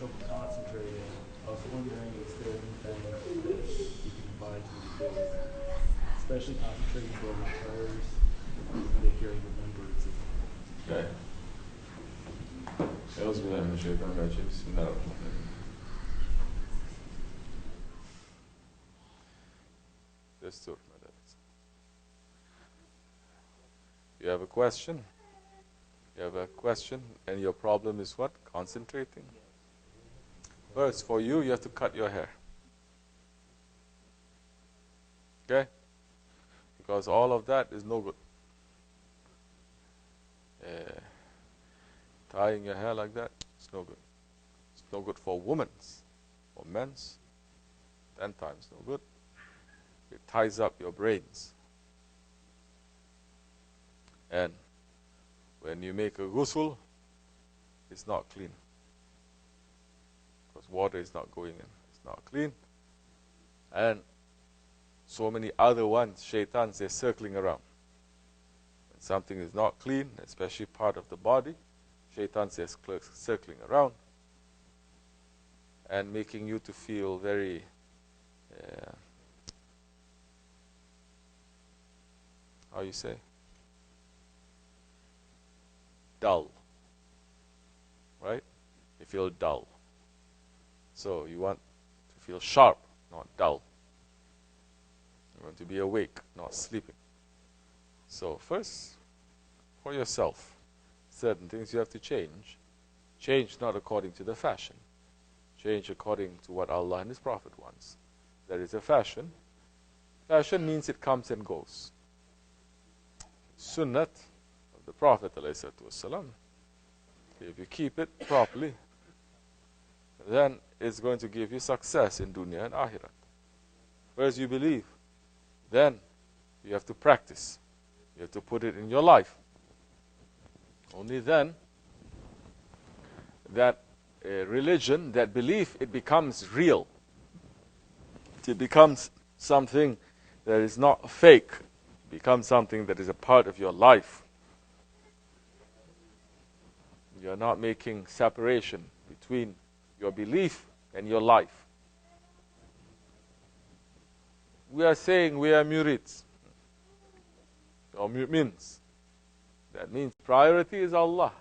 trouble concentrating. I was wondering, is there anything that you can advise me to do, especially concentrating over prayers that carry remembrance? Okay. أعوذ بالله من الشيطان الرجيم بسم الله الرحمن الرحيم. دستور مدارس. You have a question? You have a question, and your problem is what? Concentrating? First, for you, you have to cut your hair. Okay? Because all of that is no good. Tying your hair like that, it's no good. It's no good for women's or men's. 10 times no good. It ties up your brains. And when you make a ghusl, it's not clean. Because water is not going in. It's not clean. And so many other ones, shaitans, they're circling around. When something is not clean, especially part of the body, shaitans are circling around and making you to feel very how you say? Dull. Right? You feel dull. So you want to feel sharp, not dull. You want to be awake, not sleeping. So first, for yourself, certain things you have to change. Change not according to the fashion. Change according to what Allah and His Prophet wants. There is a fashion. Fashion means it comes and goes. Sunnat of the Prophet ﷺ, if you keep it properly, then it's going to give you success in dunya and akhirat. First you believe, then you have to practice. You have to put it in your life. Only then, that religion, that belief, it becomes real. It becomes something that is not fake. It becomes something that is a part of your life. You're not making separation between your belief and your life. We are saying we are murids, or mu'mins. That means priority is Allah.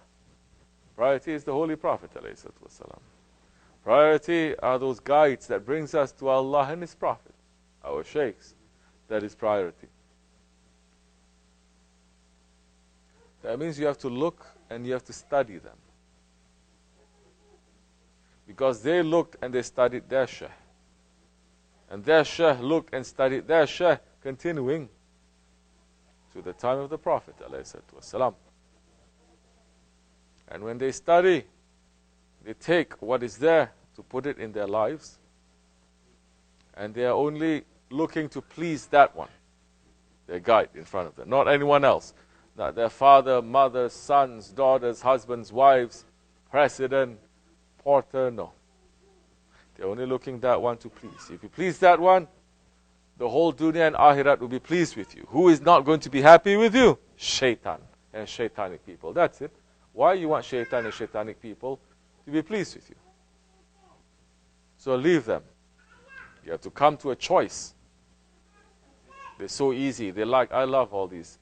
Priority is the Holy Prophet ﷺ. Priority are those guides that brings us to Allah and His Prophet, our sheikhs. That is priority. That means you have to look and you have to study them. Because they looked and they studied their sheikh. And their sheikh looked and studied their sheikh, continuing to the time of the Prophet ﷺ. And when they study, they take what is there to put it in their lives, and they are only looking to please that one, their guide in front of them, not anyone else. Not their father, mother, sons, daughters, husbands, wives, president, porter, no. They're only looking that one to please. If you please that one, the whole dunya and akhirat will be pleased with you. Who is not going to be happy with you? Shaitan and shaitanic people. That's it. Why you want shaitan and shaitanic people to be pleased with you? So leave them. You have to come to a choice. They're so easy. I love all these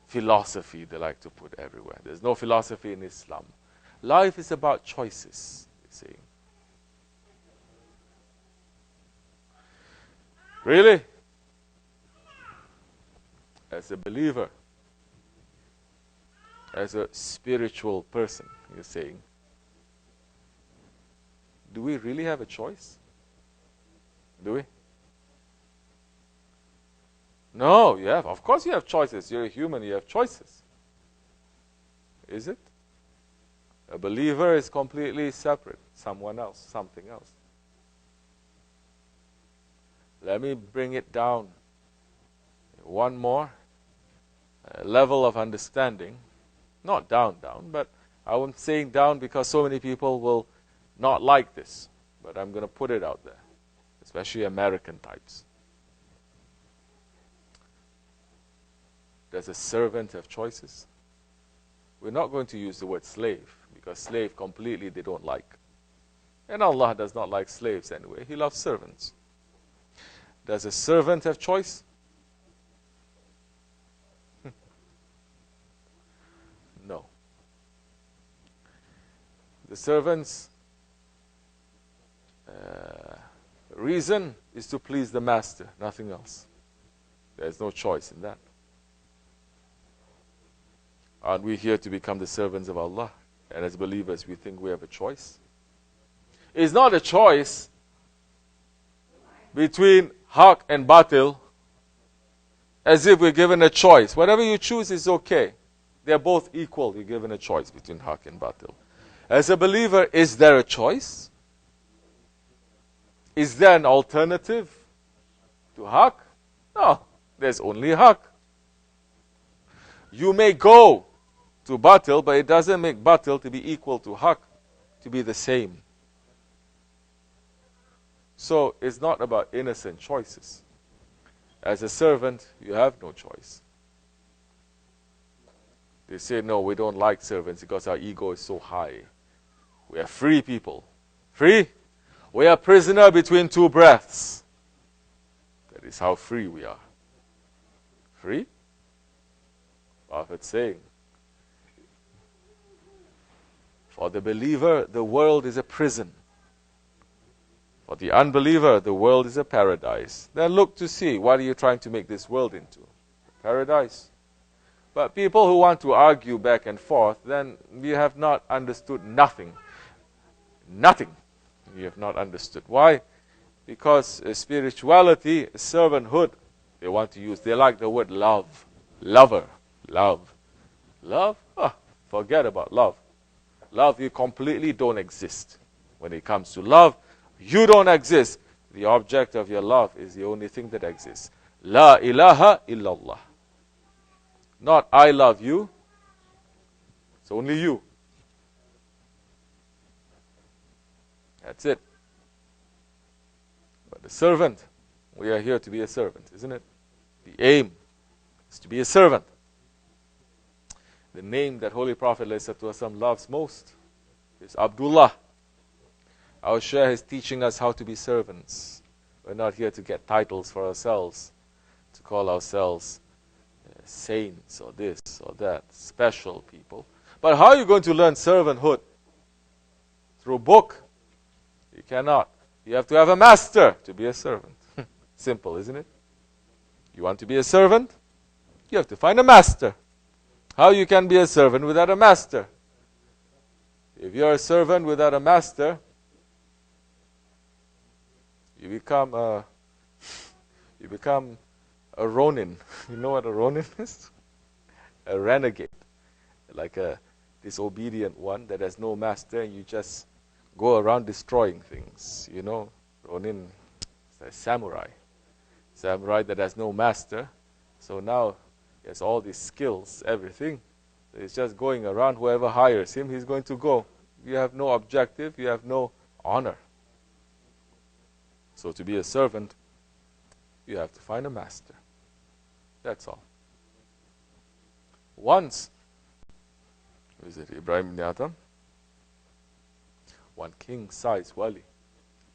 philosophy they like to put everywhere. There's no philosophy in Islam. Life is about choices, you see. Really? As a believer, as a spiritual person, you're saying, do we really have a choice? Do we? No, you have. Of course you have choices. You're a human, you have choices. Is it? A believer is completely separate. Someone else, something else. Let me bring it down one more level of understanding. Not down, but I'm saying down because so many people will not like this. But I'm going to put it out there, especially American types. Does a servant have choices? We're not going to use the word slave, because slave completely they don't like. And Allah does not like slaves anyway. He loves servants. Does a servant have choice? No. The servant's reason is to please the master, nothing else. There's no choice in that. Aren't we here to become the servants of Allah? And as believers, we think we have a choice. It's not a choice between haq and batil, as if we're given a choice. Whatever you choose is okay. They're both equal. You're given a choice between haq and batil. As a believer, is there a choice? Is there an alternative to haq? No, there's only haq. You may go to batil, but it doesn't make batil to be equal to haq, to be the same. So it's not about innocent choices. As a servant, you have no choice. They say, no, we don't like servants because our ego is so high. We are free people. Free? We are prisoner between two breaths. That is how free we are. Free? Prophet saying, for the believer, the world is a prison. For the unbeliever, the world is a paradise. Then look to see, what are you trying to make this world into? Paradise. But people who want to argue back and forth, then you have not understood nothing. Nothing. You have not understood. Why? Because spirituality, servanthood, they want to use. They like the word love. Lover. Love. Love? Oh, forget about love. Love, you completely don't exist. When it comes to love, you don't exist. The object of your love is the only thing that exists. La ilaha illallah. Not I love you. It's only you. That's it. But the servant, we are here to be a servant, isn't it? The aim is to be a servant. The name that Holy Prophet ﷺ loves most is Abdullah. Our Shaykh is teaching us how to be servants. We're not here to get titles for ourselves, to call ourselves saints or this or that, special people. But how are you going to learn servanthood? Through a book? You cannot. You have to have a master to be a servant. Simple, isn't it? You want to be a servant? You have to find a master. How you can be a servant without a master? If you're a servant without a master, you become a ronin. You know what a ronin is? A renegade. Like a disobedient one that has no master, and you just go around destroying things. You know, ronin is a samurai. Samurai that has no master. So now he has all these skills, everything. So he's just going around. Whoever hires him, he's going to go. You have no objective. You have no honor. So to be a servant, you have to find a master. That's all. Once, is it Ibrahim ibn Adam? One king-size wali,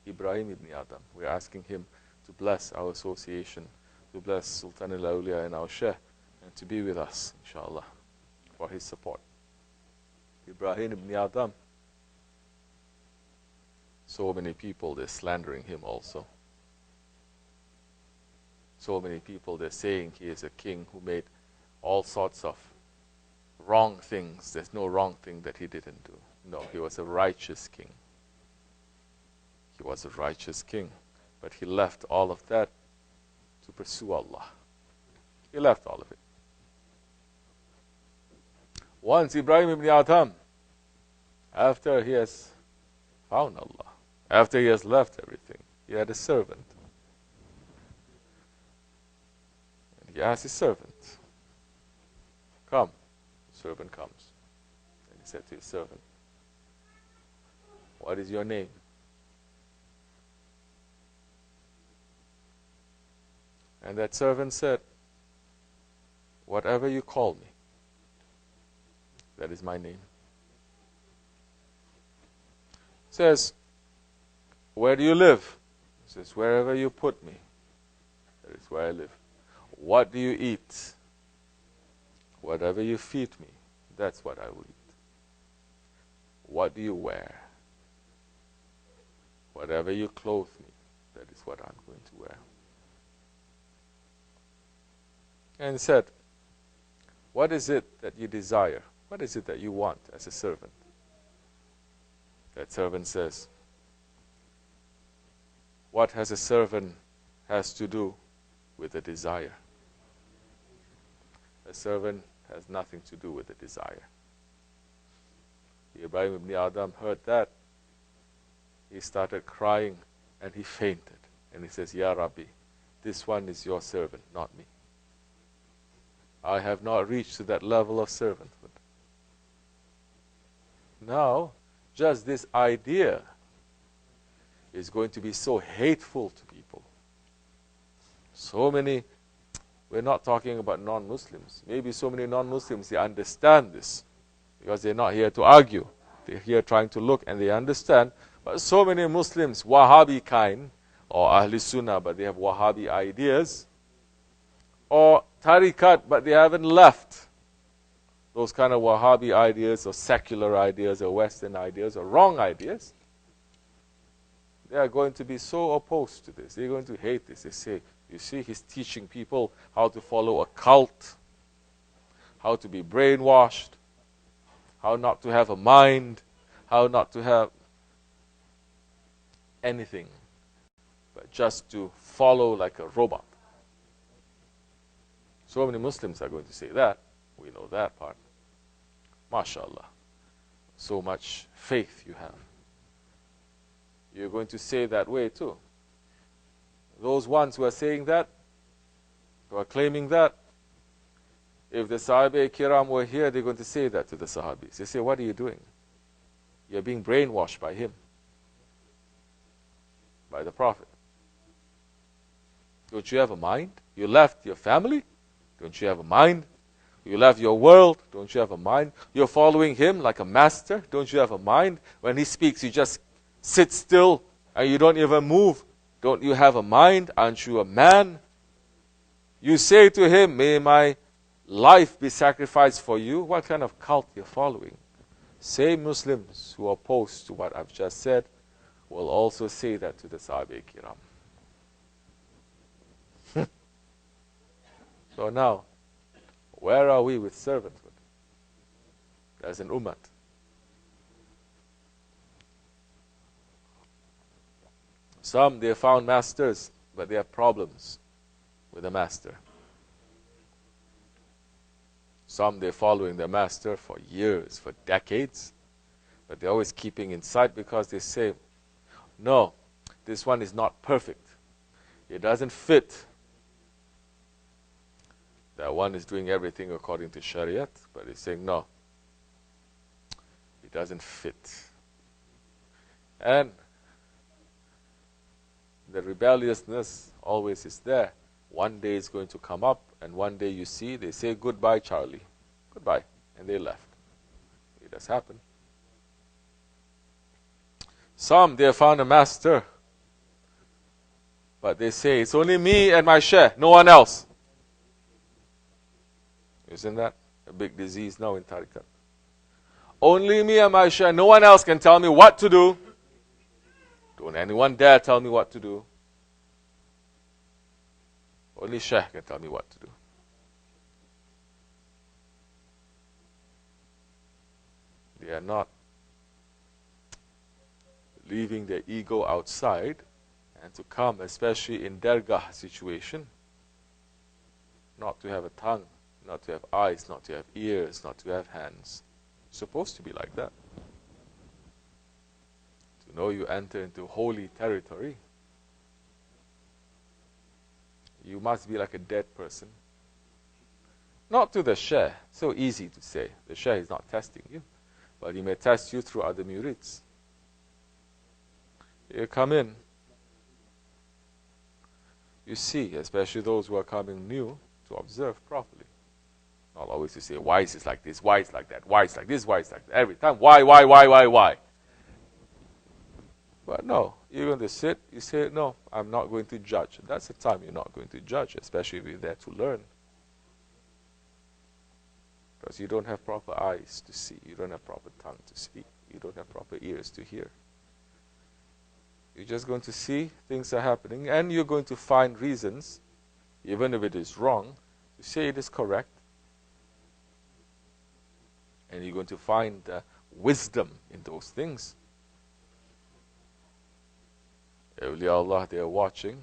Ibrahim ibn Adam. We're asking him to bless our association, to bless Sultan al-Awliya and our Shaykh, and to be with us, inshallah, for his support. Ibrahim ibn Adam. So many people, they're slandering him also. So many people, they're saying he is a king who made all sorts of wrong things. There's no wrong thing that he didn't do. No, he was a righteous king. He was a righteous king. But he left all of that to pursue Allah. He left all of it. Once Ibrahim ibn Adam, after he has found Allah, after he has left everything, he had a servant. And he asked his servant, come. The servant comes. And he said to his servant, what is your name? And that servant said, whatever you call me, that is my name. Says, where do you live? He says, wherever you put me, that is where I live. What do you eat? Whatever you feed me, that's what I will eat. What do you wear? Whatever you clothe me, that is what I'm going to wear. And he said, what is it that you desire? What is it that you want as a servant? That servant says, what has a servant has to do with a desire? A servant has nothing to do with a desire. Ibrahim ibn Adam heard that. He started crying and he fainted. And he says, Ya Rabbi, this one is your servant, not me. I have not reached to that level of servanthood. Now, just this idea is going to be so hateful to people. So many, we're not talking about non-Muslims. Maybe so many non-Muslims, they understand this because they're not here to argue. They're here trying to look and they understand. But so many Muslims, Wahhabi kind, or Ahl Sunnah, but they have Wahhabi ideas, or Tariqat, but they haven't left those kind of Wahhabi ideas, or secular ideas, or Western ideas, or wrong ideas. They are going to be so opposed to this. They're going to hate this. They say, you see, he's teaching people how to follow a cult, how to be brainwashed, how not to have a mind, how not to have anything, but just to follow like a robot. So many Muslims are going to say that. We know that part. MashaAllah. So much faith you have. You're going to say that way too. Those ones who are saying that, who are claiming that, if the Sahaba Kiram were here, they're going to say that to the Sahabis. They say, what are you doing? You're being brainwashed by him, by the Prophet. Don't you have a mind? You left your family? Don't you have a mind? You left your world? Don't you have a mind? You're following him like a master? Don't you have a mind? When he speaks, you just sit still and you don't even move. Don't you have a mind? Aren't you a man? You say to him, may my life be sacrificed for you. What kind of cult you're following? Same Muslims who are opposed to what I've just said will also say that to the Sahaba Kiram. So now, where are we with servanthood as an ummah? Some, they found masters, but they have problems with the master. Some, they're following their master for years, for decades, but they're always keeping in sight because they say, no, this one is not perfect. It doesn't fit. That one is doing everything according to Shariat, but he's saying, no, it doesn't fit. And the rebelliousness always is there. One day it's going to come up, and one day you see, they say, goodbye, Charlie. Goodbye. And they left. It has happened. Some, they have found a master, but they say, it's only me and my Shaykh, no one else. Isn't that a big disease now in Tariqat? Only me and my Shaykh, no one else can tell me what to do. Don't anyone dare tell me what to do. Only Shaykh can tell me what to do. They are not leaving their ego outside and to come, especially in dergah situation, not to have a tongue, not to have eyes, not to have ears, not to have hands. It's supposed to be like that. To know you enter into holy territory, you must be like a dead person. Not to the Shaykh. So easy to say. The Shaykh is not testing you, but he may test you through other murids. You come in, you see, especially those who are coming new, to observe properly. Not always to say, why is this like this, why is it like that, why is it like this, why is it like that, every time, why? But no, you're going to sit, you say, no, I'm not going to judge. That's the time you're not going to judge, especially if you're there to learn. Because you don't have proper eyes to see, you don't have proper tongue to speak, you don't have proper ears to hear. You're just going to see things are happening, and you're going to find reasons, even if it is wrong, to say it is correct. And you're going to find wisdom in those things. Awliya Allah, they are watching.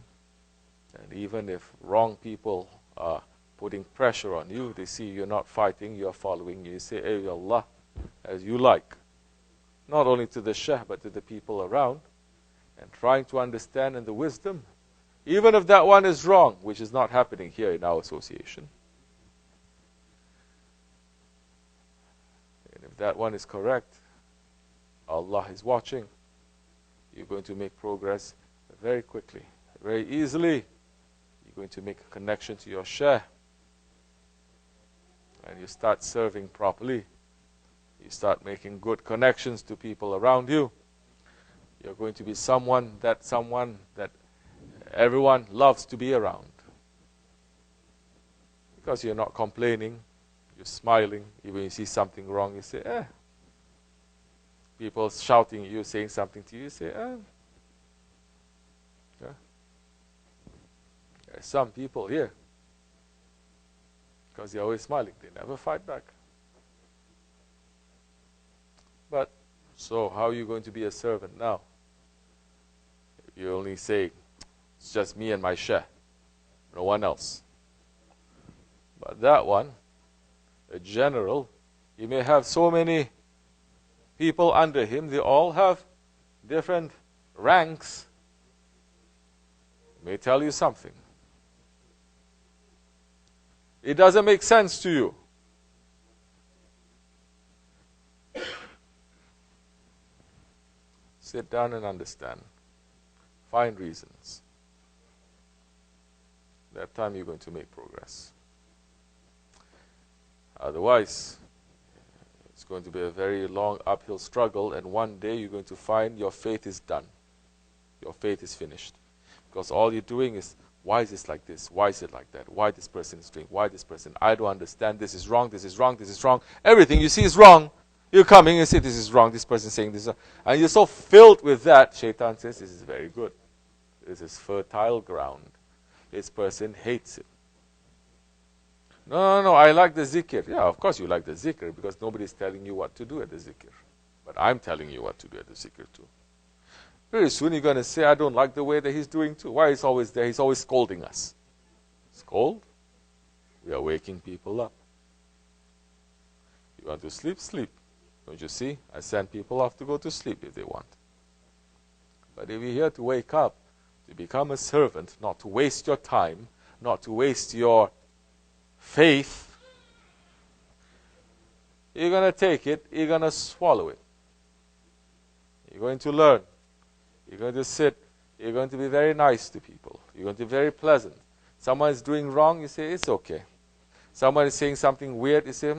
And even if wrong people are putting pressure on you, they see you're not fighting, you're following. You say, Awliya Allah, as you like. Not only to the Shaykh, but to the people around. And trying to understand in the wisdom. Even if that one is wrong, which is not happening here in our association. And if that one is correct, Allah is watching. You're going to make progress very quickly, very easily. You're going to make a connection to your Shaykh. And you start serving properly. You start making good connections to people around you. You're going to be someone that everyone loves to be around. Because you're not complaining, you're smiling. Even you see something wrong, you say, eh. People shouting at you, saying something to you, you say, eh. Yeah. There are some people here, because they're always smiling, they never fight back. But, so how are you going to be a servant now? You only say, it's just me and my Shaykh, no one else. But that one, a general, he may have so many people under him, they all have different ranks. May tell you something. It doesn't make sense to you. Sit down and understand. Find reasons. That time you're going to make progress. Otherwise, it's going to be a very long uphill struggle, and one day you're going to find your faith is done. Your faith is finished. Because all you're doing is, why is this like this? Why is it like that? Why this person is doing? Why this person? I don't understand. This is wrong. This is wrong. This is wrong. Everything you see is wrong. You come in and say, this is wrong. This person is saying this is wrong. And you're so filled with that, Shaitan says, this is very good. This is fertile ground. This person hates it. No, I like the zikr. Yeah, of course you like the zikr, because nobody's telling you what to do at the zikr. But I'm telling you what to do at the zikr too. Very soon you're going to say, I don't like the way that he's doing too. Why he's always there? He's always scolding us. Scold? We are waking people up. You want to sleep? Sleep. Don't you see? I send people off to go to sleep if they want. But if you're here to wake up, to become a servant, not to waste your time, not to waste your faith, you're going to take it, you're going to swallow it. You're going to learn. You're going to sit. You're going to be very nice to people. You're going to be very pleasant. Someone is doing wrong, you say, it's okay. Someone is saying something weird, you say,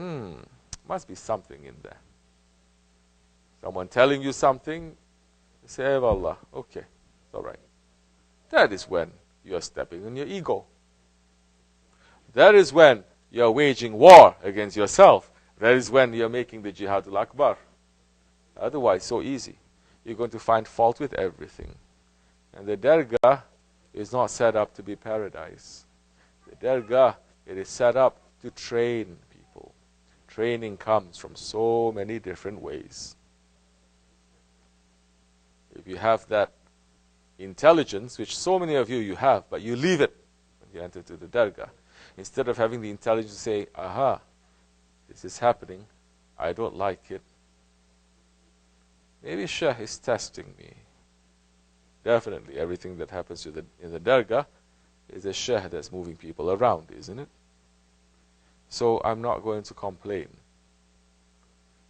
must be something in there. Someone telling you something, you say, hey, Allah, okay, it's all right. That is when you are stepping on your ego. That is when you are waging war against yourself. That is when you are making the Jihad al-Akbar. Otherwise, so easy. You're going to find fault with everything. And the Dargah is not set up to be paradise. The Dargah, it is set up to train people. Training comes from so many different ways. If you have that intelligence, which so many of you have, but you leave it when you enter to the Dargah, instead of having the intelligence to say, aha, this is happening, I don't like it. Maybe Shaykh is testing me. Definitely, everything that happens in the Dargah is a Shaykh that's moving people around, isn't it? So I'm not going to complain.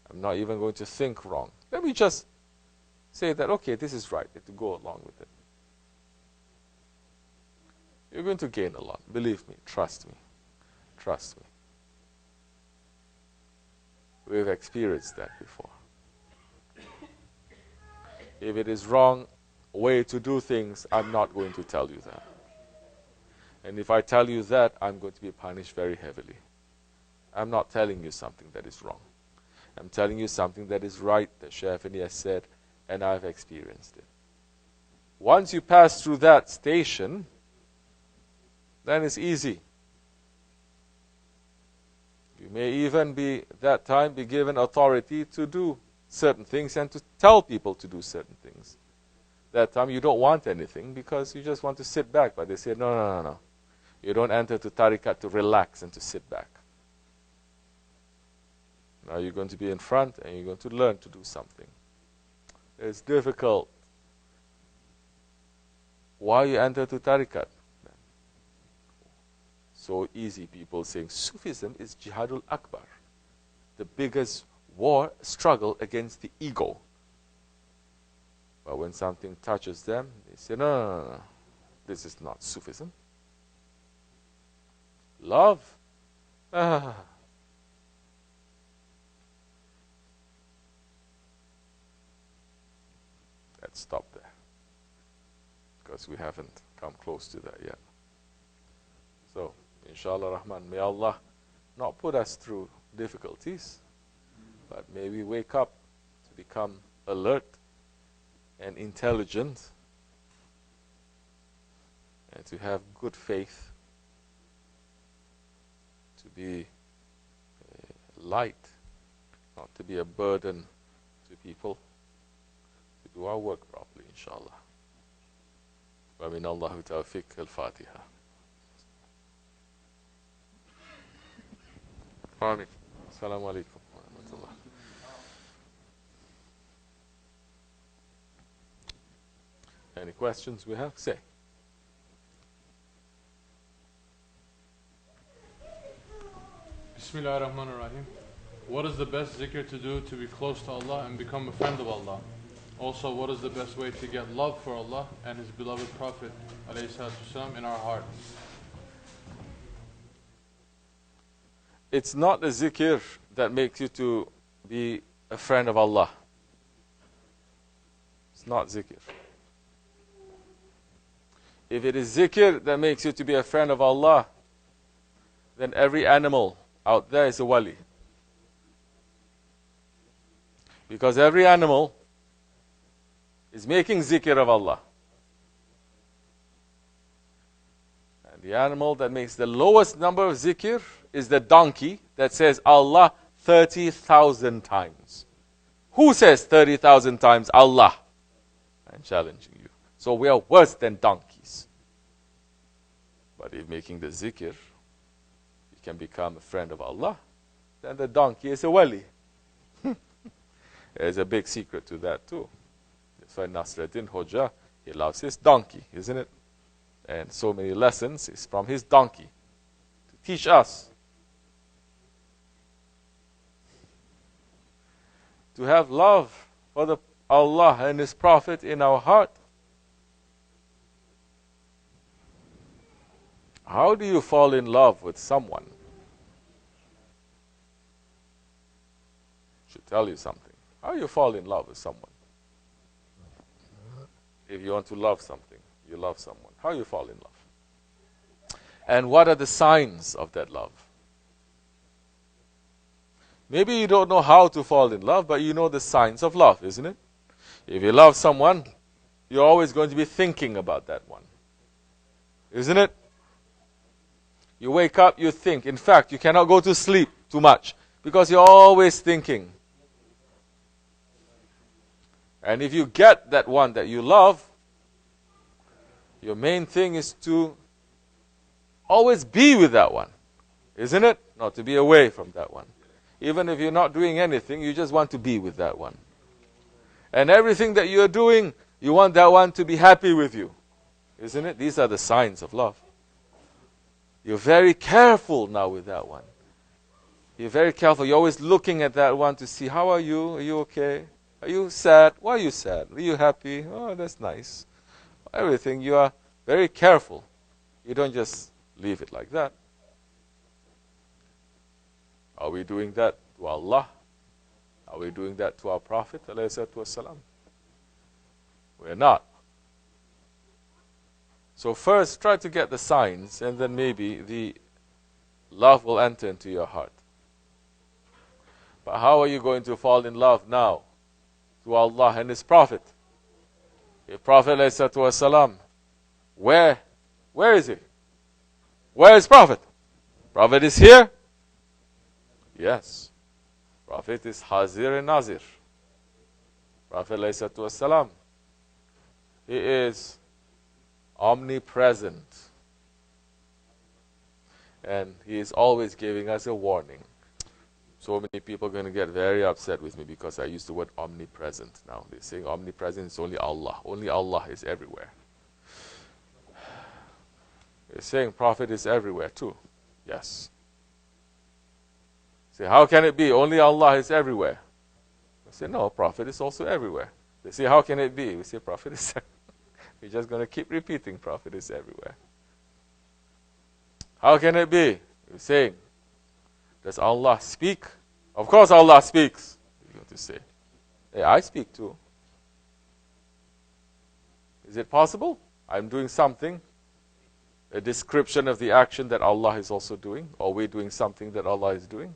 I'm not even going to think wrong. Let me just say that, okay, this is right, to go along with it. You're going to gain a lot. Believe me. Trust me. Trust me. We've experienced that before. If it is wrong, way to do things, I'm not going to tell you that. And if I tell you that, I'm going to be punished very heavily. I'm not telling you something that is wrong. I'm telling you something that is right, that Shafi'i has said, and I've experienced it. Once you pass through that station, then it's easy. You may even that time be given authority to do certain things and to tell people to do certain things. That time you don't want anything because you just want to sit back. But they say, no. You don't enter to tariqat to relax and to sit back. Now you're going to be in front and you're going to learn to do something. It's difficult. Why you enter to tariqat? So easy, people saying Sufism is Jihadul Akbar, the biggest struggle against the ego. But when something touches them, they say, no. This is not Sufism. Love? Let's stop there, because we haven't come close to that yet. So, inshallah Rahman, may Allah not put us through difficulties, but may we wake up to become alert and intelligent and to have good faith, to be light, not to be a burden to people, to do our work properly, inshallah. Wa min Allahu tawfiq. Al-Fatiha. Amin. Assalamu alaikum wa rahmatullah. Any questions we have? Say. Bismillah ar-Rahman ar-Rahim. What is the best zikr to do to be close to Allah and become a friend of Allah? Also, what is the best way to get love for Allah and His beloved Prophet ﷺ in our heart? It's not the zikr that makes you to be a friend of Allah. It's not zikr. If it is zikr that makes you to be a friend of Allah, then every animal out there is a wali. Because every animal is making zikr of Allah. And the animal that makes the lowest number of zikr is the donkey that says Allah 30,000 times. Who says 30,000 times Allah? I'm challenging you. So we are worse than donkeys. But if making the zikr, you can become a friend of Allah, then the donkey is a wali. There's a big secret to that too. That's why Nasruddin Hoja, he loves his donkey, isn't it? And so many lessons is from his donkey to teach us. To have love for Allah and His Prophet in our heart. How do you fall in love with someone? I should tell you something. How do you fall in love with someone? If you want to love something, you love someone. How do you fall in love? And what are the signs of that love? Maybe you don't know how to fall in love, but you know the signs of love, isn't it? If you love someone, you're always going to be thinking about that one. Isn't it? You wake up, you think. In fact, you cannot go to sleep too much because you're always thinking. And if you get that one that you love, your main thing is to always be with that one. Isn't it? Not to be away from that one. Even if you're not doing anything, you just want to be with that one. And everything that you're doing, you want that one to be happy with you. Isn't it? These are the signs of love. You're very careful now with that one. You're very careful. You're always looking at that one to see, how are you? Are you okay? Are you sad? Why are you sad? Are you happy? Oh, that's nice. Everything, you are very careful. You don't just leave it like that. Are we doing that to Allah? Are we doing that to our Prophet ﷺ? We're not. So first, try to get the signs, and then maybe the love will enter into your heart. But how are you going to fall in love now to Allah and His Prophet? The Prophet ﷺ, where is he? Where is Prophet? Prophet is here? Yes. Prophet is Hazir and Nazir. Prophet ﷺ, he is omnipresent. And he is always giving us a warning. So many people are going to get very upset with me because I use the word omnipresent now. They're saying omnipresent is only Allah. Only Allah is everywhere. They're saying Prophet is everywhere too. Yes. Say, how can it be? Only Allah is everywhere. I say, no, Prophet is also everywhere. They say, how can it be? We say, Prophet is everywhere. We're just going to keep repeating, Prophet is everywhere. How can it be? We're saying, does Allah speak? Of course Allah speaks. You're going to say, hey, I speak too. Is it possible? I'm doing something, a description of the action that Allah is also doing, or we're doing something that Allah is doing.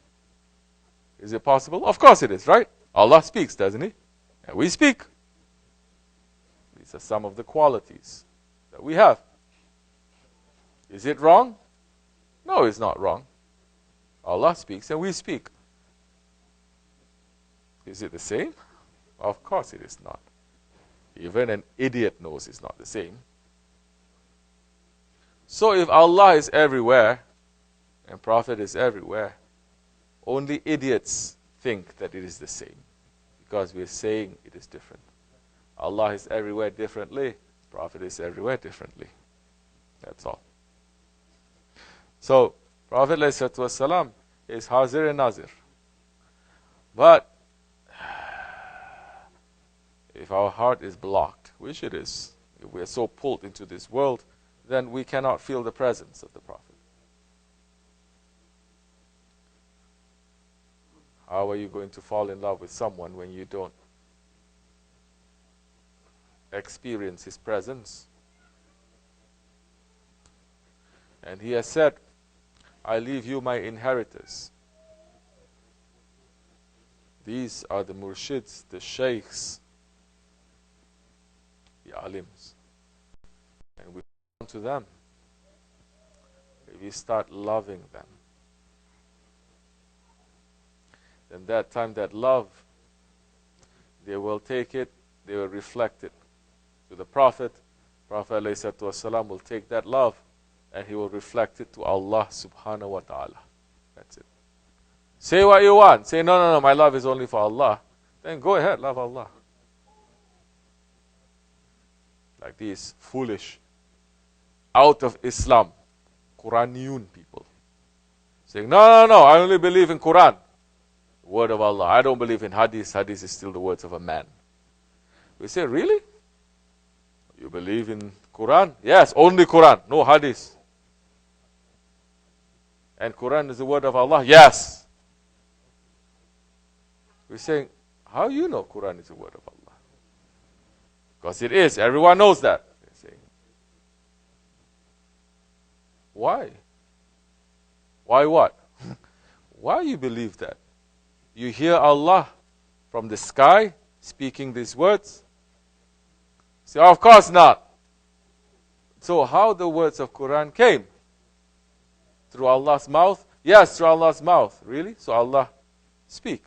Is it possible? Of course it is, right? Allah speaks, doesn't He? And we speak. These are some of the qualities that we have. Is it wrong? No, it's not wrong. Allah speaks and we speak. Is it the same? Of course it is not. Even an idiot knows it's not the same. So if Allah is everywhere and Prophet is everywhere, only idiots think that it is the same, because we're saying it is different. Allah is everywhere differently, Prophet is everywhere differently. That's all. So, Prophet ﷺ is Hazir and Nazir. But if our heart is blocked, which it is, if we are so pulled into this world, then we cannot feel the presence of the Prophet. How are you going to fall in love with someone when you don't experience his presence? And he has said, I leave you my inheritors. These are the murshids, the sheikhs, the alims. And we come to them. We start loving them. Then that time, that love, they will take it, they will reflect it to the Prophet. Prophet ﷺ will take that love and he will reflect it to Allah subhanahu wa ta'ala. That's it. Say what you want. Say, no, my love is only for Allah. Then go ahead, love Allah. Like these foolish, out of Islam, Quraniyun people. Saying, no, I only believe in Quran. Word of Allah. I don't believe in Hadith. Hadith is still the words of a man. We say, really? You believe in Quran? Yes, only Quran, no Hadith. And Quran is the word of Allah? Yes. We're saying, how do you know Quran is the word of Allah? Because it is. Everyone knows that. They're saying. Why? Why what? Why you believe that? You hear Allah from the sky speaking these words? Say, of course not. So how the words of Quran came? Through Allah's mouth? Yes, through Allah's mouth. Really? So Allah speak.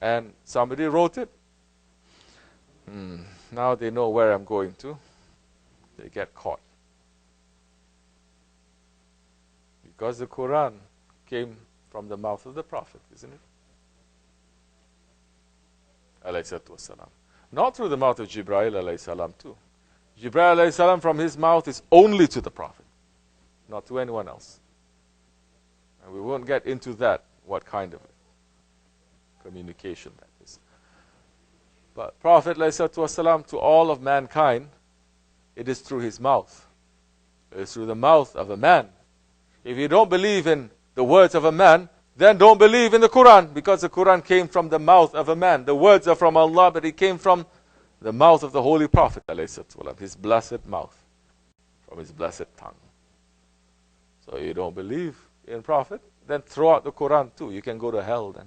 And somebody wrote it? Now they know where I'm going to. They get caught. Because the Quran came from the mouth of the Prophet, isn't it? Alayhi salatu wasalam. Not through the mouth of Jibreel alayhi salam too. Jibreel alayhi salam from his mouth is only to the Prophet, not to anyone else. And we won't get into that, what kind of communication that is. But Prophet alayhi salatu wasalam, to all of mankind, it is through his mouth. It is through the mouth of a man. If you don't believe in the words of a man, then don't believe in the Quran, because the Quran came from the mouth of a man. The words are from Allah, but it came from the mouth of the Holy Prophet, his blessed mouth. from his blessed tongue. So you don't believe in Prophet? Then throw out the Quran too. You can go to hell then.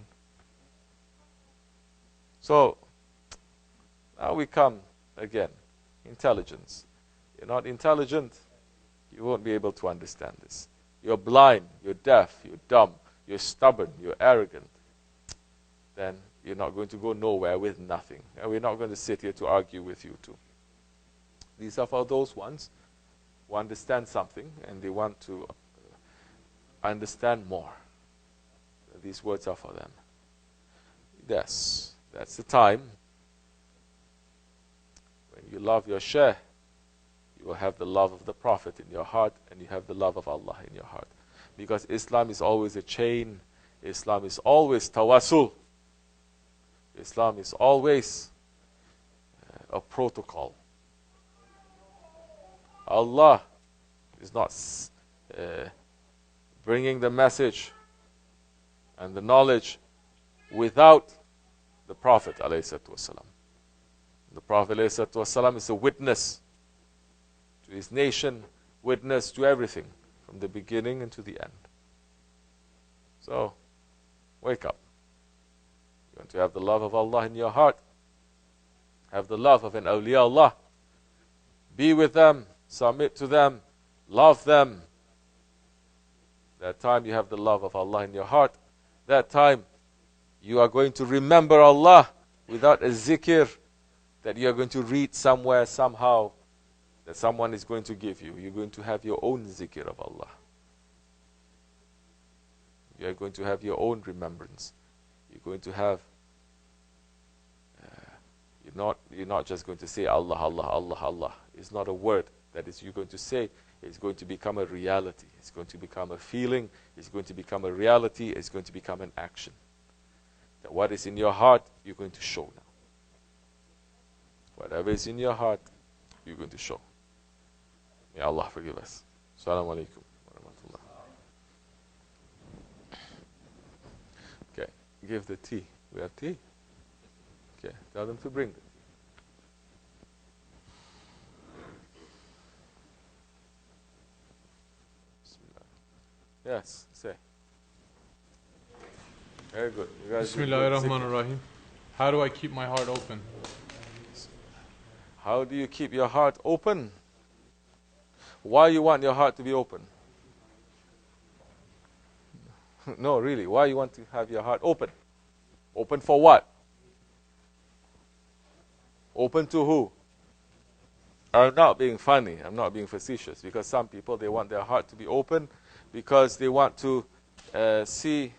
So, now we come again. Intelligence. You're not intelligent, you won't be able to understand this. You're blind, you're deaf, you're dumb, you're stubborn, you're arrogant. Then you're not going to go nowhere with nothing. And we're not going to sit here to argue with you too. These are for those ones who understand something and they want to understand more. These words are for them. Yes, that's the time when you love your Shaykh, you will have the love of the Prophet in your heart and you have the love of Allah in your heart. Because Islam is always a chain. Islam is always tawassul. Islam is always a protocol. Allah is not bringing the message and the knowledge without the Prophet ﷺ. The Prophet ﷺ is a witness to his nation, witness to everything from the beginning and to the end. So, wake up. You want to have the love of Allah in your heart. Have the love of an awliya Allah. Be with them, submit to them, love them. That time you have the love of Allah in your heart. That time you are going to remember Allah without a zikr that you are going to read somewhere, somehow, that someone is going to give you. You're going to have your own zikr of Allah. You are going to have your own remembrance. You're going to have, you're not just going to say Allah, Allah, Allah, Allah. It's not a word that is you're going to say. It's going to become a reality. It's going to become a feeling. It's going to become a reality. It's going to become an action. That what is in your heart, you're going to show now. Whatever is in your heart, you're going to show. May Allah forgive us. Assalamu alaikum wa rahmatullah. Okay, give the tea. We have tea? Okay, tell them to bring the tea. Yes, say. Very good. Bismillahirrahmanirrahim. How do I keep my heart open? How do you keep your heart open? Why you want your heart to be open? No, really. Why you want to have your heart open? Open for what? Open to who? I'm not being funny. I'm not being facetious. Because some people, they want their heart to be open because they want to see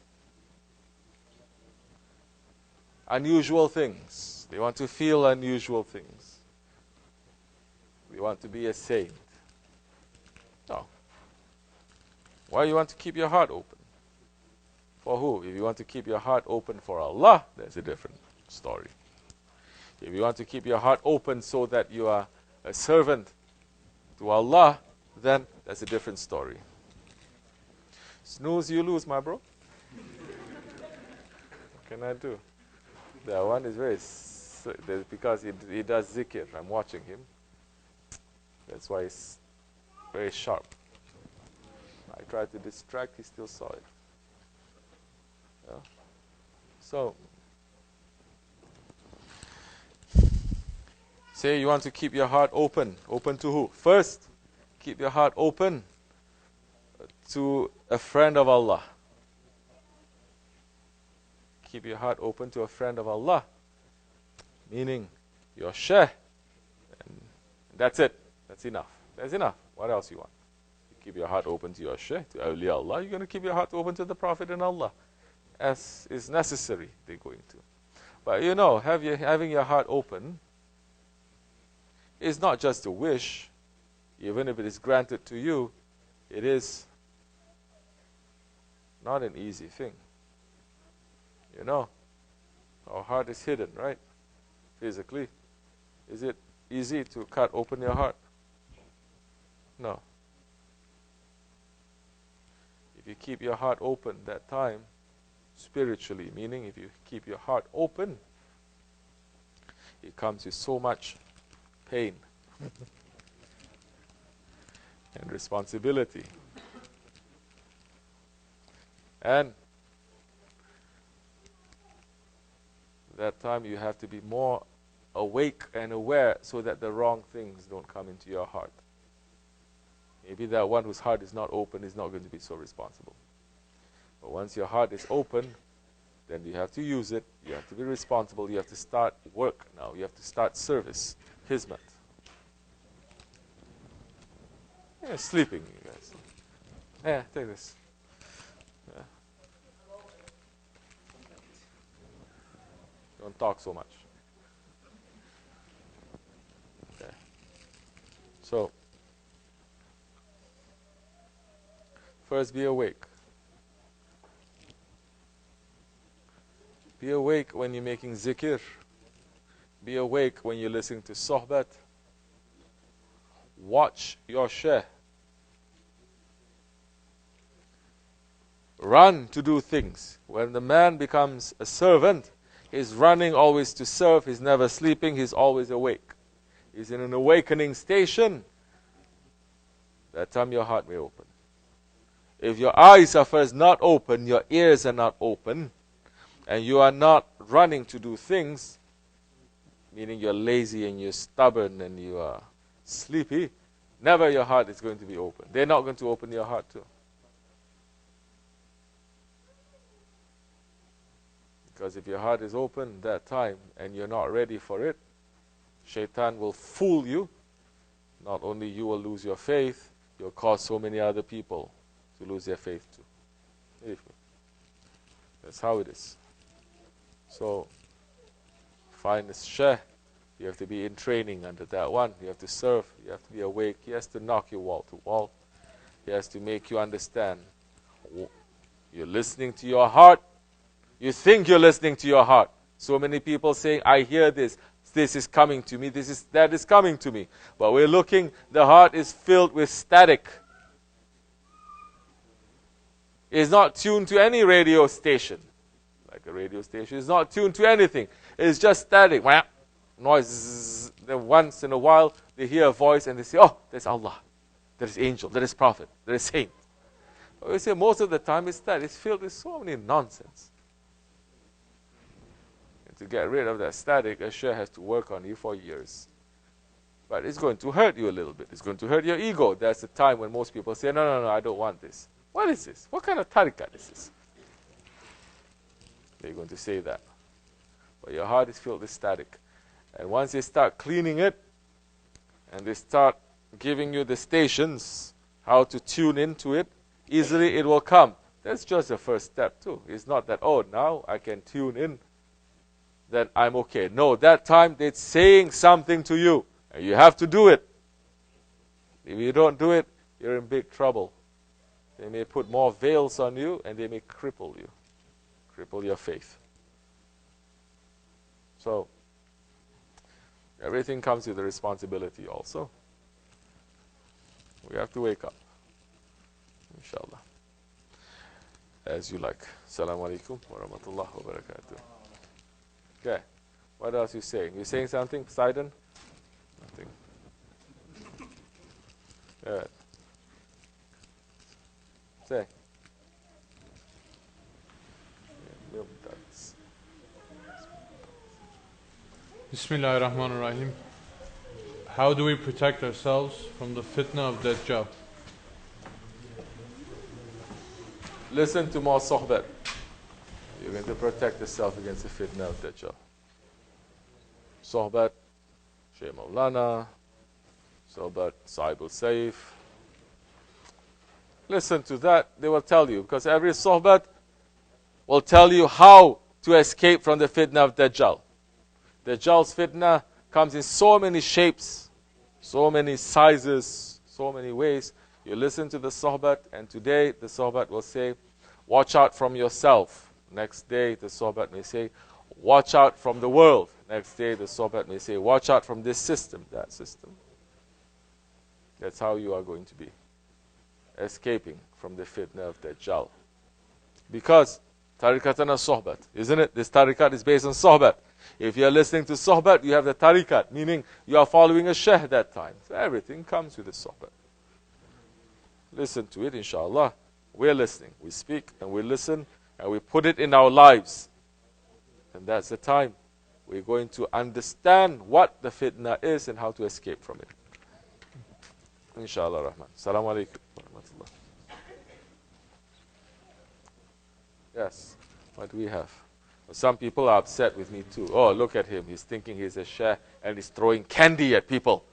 unusual things. They want to feel unusual things. They want to be a saint. No. Why you want to keep your heart open? For who? If you want to keep your heart open for Allah, that's a different story. If you want to keep your heart open so that you are a servant to Allah, then that's a different story. Snooze, you lose, my bro. What can I do? That one is because he does zikr. I'm watching him. That's why he's very sharp. I tried to distract, he still saw it. Yeah. So, say you want to keep your heart open. Open to who? First, keep your heart open to a friend of Allah. Keep your heart open to a friend of Allah. Meaning, your Shaykh. And that's it. That's enough. That's enough. What else you want? You keep your heart open to your Shaykh, to awliya Allah. You're going to keep your heart open to the Prophet and Allah. As is necessary, they're going to. But you know, having your heart open is not just a wish. Even if it is granted to you, it is not an easy thing. You know, our heart is hidden, right? Physically. Is it easy to cut open your heart? No. If you keep your heart open that time, spiritually, meaning if you keep your heart open, it comes with so much pain. and responsibility. And that time you have to be more awake and aware so that the wrong things don't come into your heart. Maybe that one whose heart is not open is not going to be so responsible. But once your heart is open, then you have to use it. You have to be responsible. You have to start work now. You have to start service. Hizmat. Yeah, sleeping, you guys. Yeah, take this. Yeah. Don't talk so much. Okay. So, first be awake. Be awake when you're making zikr. Be awake when you're listening to sohbat. Watch your shaykh. Run to do things. When the man becomes a servant, he's running always to serve. He's never sleeping. He's always awake. He's in an awakening station. That time your heart may open. If your eyes are first not open, your ears are not open, and you are not running to do things, meaning you're lazy and you're stubborn and you are sleepy, never your heart is going to be open. They're not going to open your heart too. Because if your heart is open that time and you're not ready for it, shaitan will fool you. Not only you will lose your faith, you'll cause so many other people to lose their faith too. That's how it is. So, find a shaykh. You have to be in training under that one. You have to serve. You have to be awake. He has to knock you wall to wall. He has to make you understand. You're listening to your heart. You think you're listening to your heart. So many people saying, I hear this. This is coming to me. That is coming to me. But we're looking, the heart is filled with static. It's not tuned to any radio station. Like a radio station. It's not tuned to anything. It's just static. Noise. Then once in a while, they hear a voice and they say, oh, there's Allah. There's angel. There is prophet. There is saint. But we say most of the time it's that. It's filled with so many nonsense. And to get rid of that static, a shaykh has to work on you for years. But it's going to hurt you a little bit. It's going to hurt your ego. That's the time when most people say, no, I don't want this. What is this? What kind of tariqah is this? They're going to say that. But your heart is filled with static. And once they start cleaning it, and they start giving you the stations, how to tune into it, easily it will come. That's just the first step too. It's not that, oh, now I can tune in, then I'm okay. No, that time they're saying something to you, and you have to do it. If you don't do it, you're in big trouble. They may put more veils on you, and they may cripple you. Cripple your faith. So, everything comes with a responsibility also. We have to wake up. Inshallah. As you like. Assalamu alaikum wa rahmatullahi wa barakatuh. Okay. What else are you saying? You saying something, Poseidon? Nothing. Good. Say. Bismillahir Rahmanir Rahim. How do we protect ourselves from the fitna of Dajjal? Listen to more sohbat. You're going to protect yourself against the fitna of Dajjal. Sohbat, Shaykh Maulana, sohbat, Sahibul Saif. Listen to that, they will tell you. Because every sohbat will tell you how to escape from the fitna of Dajjal. Dajjal's fitna comes in so many shapes, so many sizes, so many ways. You listen to the sohbat, and today the sohbat will say, watch out from yourself. Next day the sohbat may say, watch out from the world. Next day the sohbat may say, watch out from this system, that system. That's how you are going to be escaping from the fitna of Dajjal. Because tariqatana sohbat, isn't it? This tariqat is based on sohbat. If you are listening to sohbat, you have the tariqat, meaning you are following a shaykh that time. So everything comes with the sohbat. listen to it, inshallah. We're listening. We speak and we listen and we put it in our lives. And that's the time we're going to understand what the fitna is and how to escape from it. Inshallah Rahman. Assalamu alaikum wa rahmatullah. Yes, what do we have? Some people are upset with me too. Oh, look at him. He's thinking he's a sheikh and he's throwing candy at people.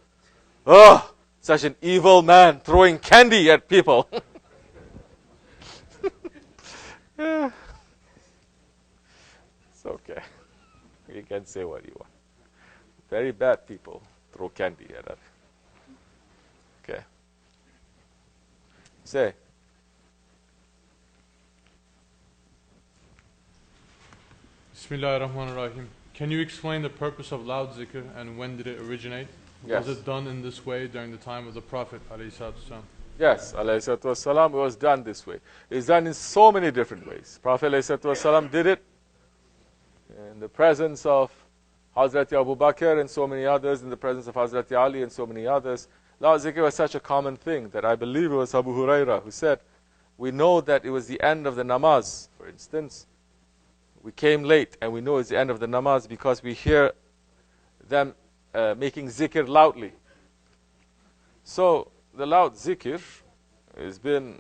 Oh, such an evil man throwing candy at people. Yeah. It's okay. You can say what you want. Very bad people throw candy at us. Okay. Say. Bismillah ar-Rahman ar-Rahim. Can you explain the purpose of loud zikr and when did it originate? Yes. Was it done in this way during the time of the Prophet ﷺ? Yes, ﷺ, it was done this way. It's done in so many different ways. Prophet ﷺ did it in the presence of Hazrat Abu Bakr and so many others, in the presence of Hazrat Ali and so many others. Loud zikr was such a common thing that I believe it was Abu Hurairah who said, we know that it was the end of the namaz, for instance. We came late and we know it's the end of the namaz because we hear them making zikr loudly. So the loud zikr has been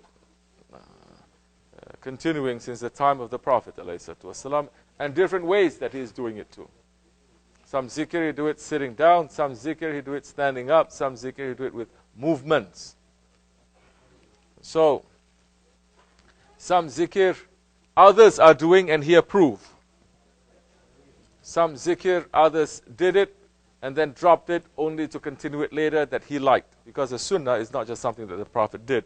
continuing since the time of the Prophet ﷺ, and different ways that he is doing it too. Some zikr he do it sitting down, some zikr he do it standing up, some zikr he do it with movements. So some zikr others are doing and he approved. Some zikr others did it and then dropped it only to continue it later that he liked. Because the sunnah is not just something that the Prophet did.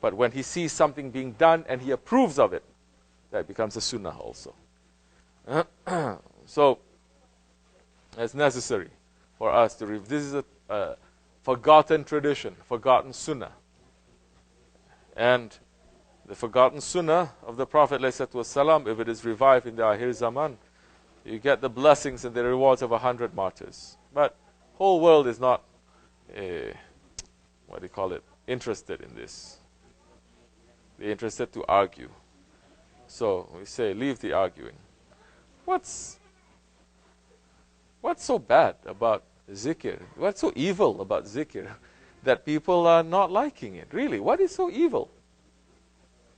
But when he sees something being done and he approves of it, that becomes a sunnah also. So, it's necessary for us to read. This is a forgotten tradition, forgotten sunnah. And the forgotten sunnah of the Prophet ﷺ, if it is revived in the Akhir Zaman, you get the blessings and the rewards of 100 martyrs. But whole world is not, interested in this. They're interested to argue. So we say, leave the arguing. What's so bad about zikr? What's so evil about zikr that people are not liking it? Really, what is so evil?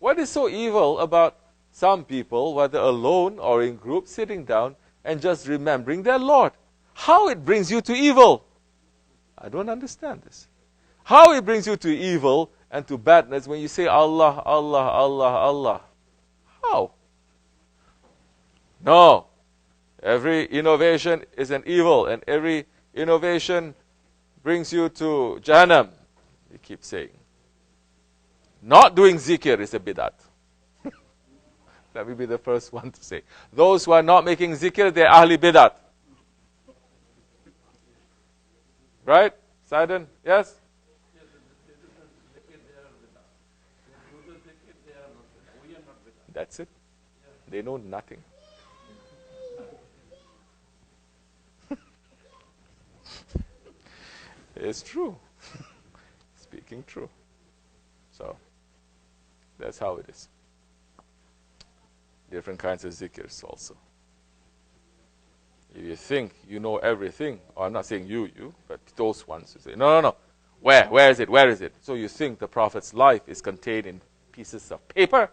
What is so evil about some people, whether alone or in group, sitting down and just remembering their Lord? How it brings you to evil? I don't understand this. How it brings you to evil and to badness when you say Allah, Allah, Allah, Allah. How? No. Every innovation is an evil and every innovation brings you to Jahannam. You keep saying. Not doing zikr is a bid'at. Let me be the first one to say. Those who are not making zikr, they're ahli bid'at. Right? Sidon? Yes? That's it. They know nothing. It's true. Speaking true. So, that's how it is. Different kinds of zikrs also. If you think you know everything, or I'm not saying you, but those ones who say, no. Where is it? Where is it? So you think the Prophet's life is contained in pieces of paper?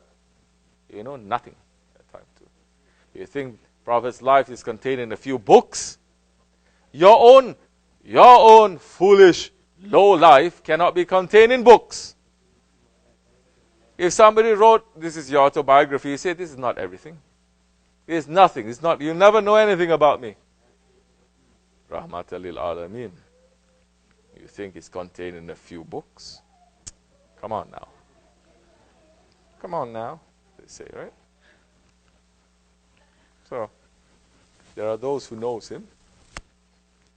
You know nothing at that time too. You think Prophet's life is contained in a few books? Your own foolish, low life cannot be contained in books. If somebody wrote, this is your autobiography, you say, this is not everything. It's nothing. It's not, you never know anything about me. Rahmatan lil Alameen. You think it's contained in a few books? Come on now. Come on now, they say, right? So, there are those who knows him.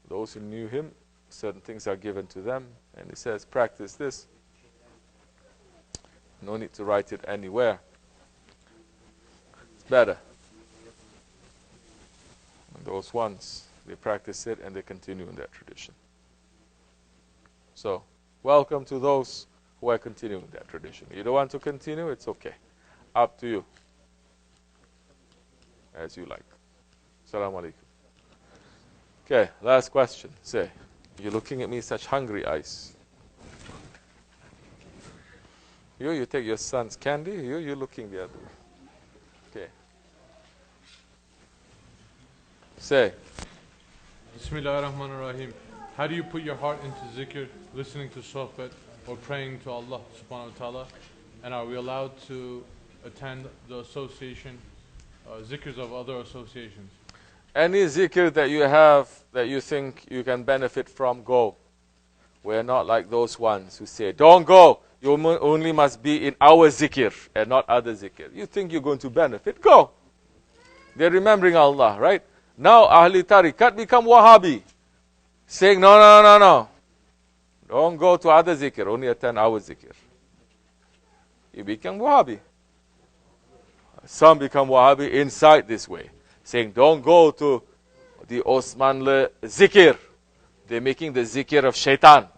Those who knew him, certain things are given to them. And he says, practice this. No need to write it anywhere. It's better. And those ones, they practice it and they continue in that tradition. So, welcome to those we're continuing that tradition. You don't want to continue, it's okay. Up to you. As you like. Assalamu alaikum. Okay, last question. Say, you're looking at me such hungry eyes. You take your son's candy, you're looking the other way. Okay. Say. Bismillah ar-Rahman ar-Rahim. How do you put your heart into zikr, listening to sohbet, or praying to Allah subhanahu wa ta'ala? And are we allowed to attend the association, zikrs of other associations? Any zikr that you have that you think you can benefit from, go. We're not like those ones who say, don't go. You only must be in our zikr and not other zikr. You think you're going to benefit, go. They're remembering Allah, right? Now Ahli Tariqat become Wahhabi. Saying, no. Don't go to other zikr, only attend our zikr. You become Wahhabi. Some become Wahhabi inside this way. Saying, don't go to the Osmanli zikr. They're making the zikr of shaitan.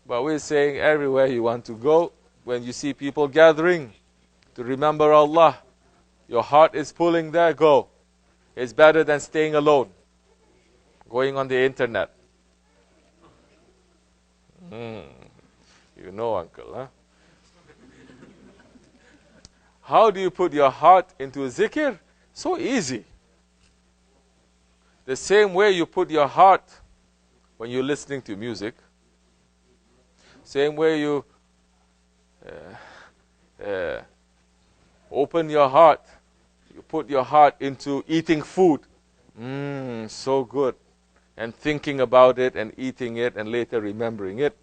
But we're saying everywhere you want to go, when you see people gathering to remember Allah, your heart is pulling there, go. It's better than staying alone, going on the internet. You know, uncle, huh? How do you put your heart into a zikr? So easy. The same way you put your heart when you're listening to music. Same way you open your heart. You put your heart into eating food. So good. And thinking about it and eating it and later remembering it.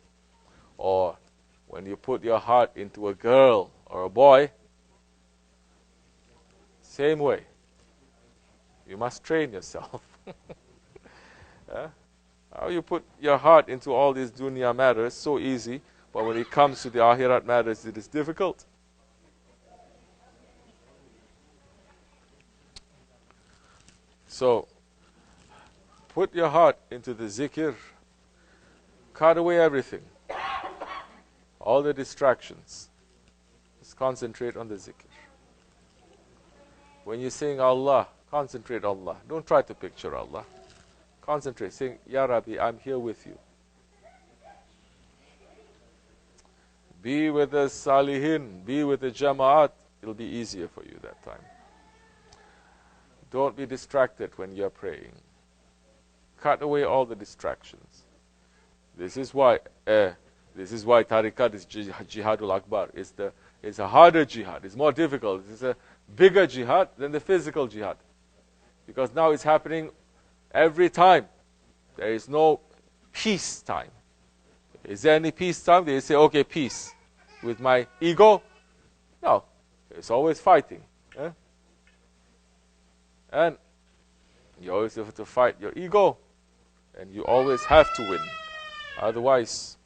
Or when you put your heart into a girl or a boy. Same way. You must train yourself. How you put your heart into all these dunya matters, so easy. But when it comes to the akhirat matters, it is difficult. So, put your heart into the zikr. Cut away everything. All the distractions. Just concentrate on the zikr. When you're saying Allah, concentrate on Allah. Don't try to picture Allah. Concentrate, saying, Ya Rabbi, I'm here with you. Be with the salihin, be with the jama'at. It'll be easier for you that time. Don't be distracted when you're praying. Cut away all the distractions. This is why tariqat is jihadul akbar. It's a harder jihad. It's more difficult. It's a bigger jihad than the physical jihad. Because now it's happening every time. There is no peace time. Is there any peace time? They say, okay, peace. With my ego? No. It's always fighting. And you always have to fight your ego. And you always have to win. Otherwise,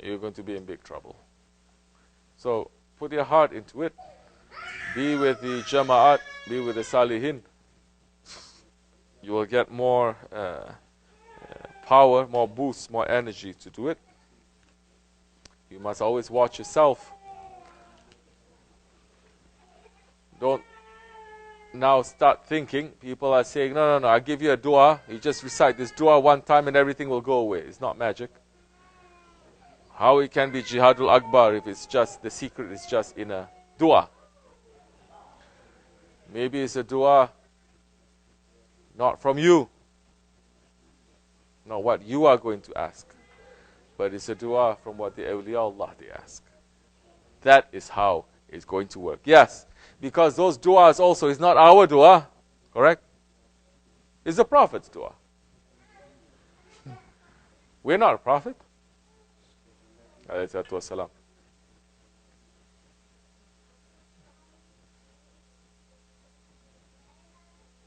you're going to be in big trouble. So, put your heart into it. Be with the jama'at. Be with the salihin. You will get more power, more boost, more energy to do it. You must always watch yourself. Don't now start thinking. People are saying, no, I'll give you a dua. You just recite this dua one time and everything will go away. It's not magic. How it can be jihadul akbar if it's just, the secret is just in a dua. Maybe it's a dua not from you. Not what you are going to ask. But it's a dua from what the awliya Allah they ask. That is how it's going to work. Yes, because those duas also is not our dua. Correct? It's the Prophet's dua. We're not a prophet. Alayhi salatu wassalam.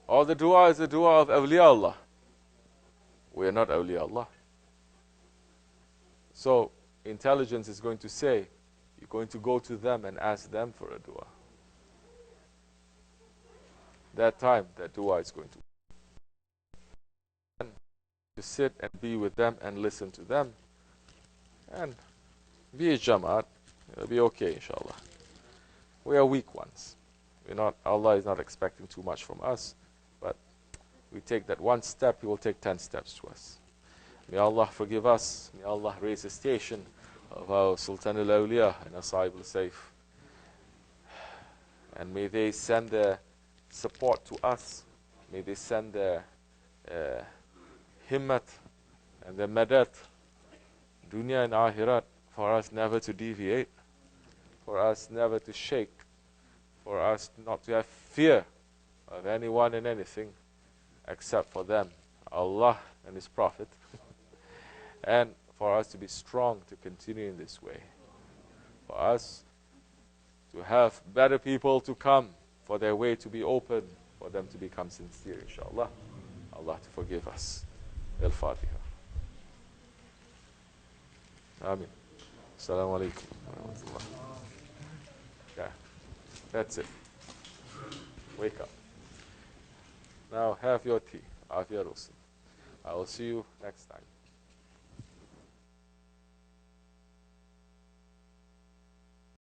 All the dua is the dua of awliya Allah. We are not awliya Allah. So, intelligence is going to say, you're going to go to them and ask them for a dua. That time, that dua is going to sit and be with them and listen to them. And be a Jamaat. It'll be okay, inshallah. We are weak ones. Allah is not expecting too much from us, but we take that one step, He will take 10 steps to us. May Allah forgive us. May Allah raise the station of our Sultan al-Awliya and Ashaib al-Sayf. And may they send their support to us. May they send their himmat and their madat, dunya and akhirat, for us never to deviate, for us never to shake, for us not to have fear of anyone and anything except for them, Allah and His Prophet, and for us to be strong to continue in this way, for us to have better people to come, for their way to be open, for them to become sincere, inshallah. Allah to forgive us. Al-Fatiha. Ameen. Assalamu alaikum wa rahmatullah. Yeah, that's it. Wake up. Now have your tea. Afia Rusul. I will see you next time.